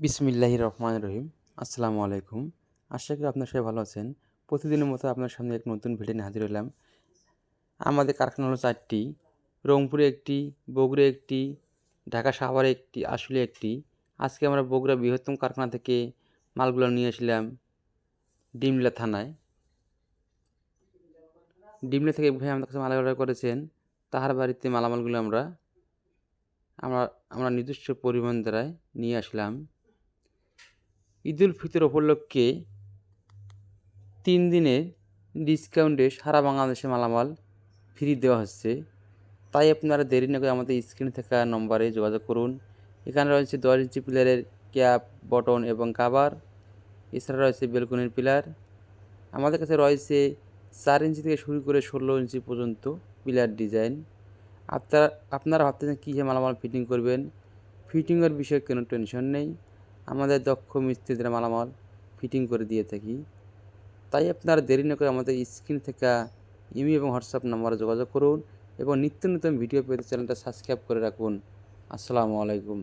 বিসমিল্লাহির রহমানির রহিম। আসসালামু আলাইকুম। আশা করি আপনার সবাই ভালো আছেন। প্রতিদিনের মতো আপনার সামনে এক নতুন ভিডিও নিয়ে হাজির হলাম। আমাদের কারখানা হলো 4টি, রংপুরে একটি, বগুড়া একটি, ঢাকা সাভারে একটি, আশুলিয়া একটি। আজকে আমরা বগুড়া বৃহত্তম কারখানা থেকে মালগুলো নিয়ে আসলাম ডিমলা থানায়। ডিমলা থেকে ভাই আমাদের কাছে মাল অর্ডার করেছেন, তাহার বাড়িতে মালামালগুলো আমরা আমরা আমরা নিজস্ব পরিবহন দ্বারায় নিয়ে আসলাম। ঈদুল ফিতর উপলক্ষে 3 দিনের ডিসকাউন্টে সারা বাংলাদেশে মালামাল ফ্রি দেওয়া হচ্ছে। তাই আপনারা দেরি না করে আমাদের স্ক্রিনে থাকা নম্বরে যোগাযোগ করুন। এখানে রয়েছে 10 ইঞ্চি পিলারের ক্যাপ, বটন এবং কাভার। এছাড়া রয়েছে বেলকনির পিলার। আমাদের কাছে রয়েছে 4 ইঞ্চি থেকে শুরু করে 16 ইঞ্চি পর্যন্ত পিলার ডিজাইন। আপনারা ভাবতেছেন কীভাবে মালামাল ফিটিং করবেন। ফিটিংয়ের বিষয়ে কোনো টেনশন নেই। আমাদের দক্ষ মিস্ত্রিদের মালামাল ফিটিং করে দিয়ে থাকি। তাই আপনারা দেরি না করে আমাদের স্ক্রিন থেকে ইমেল এবং হোয়াটসঅ্যাপ নম্বরে যোগাযোগ করুন এবং নিত্য নতুন ভিডিও পেতে চ্যানেলটা সাবস্ক্রাইব করে রাখুন। আসসালামু আলাইকুম।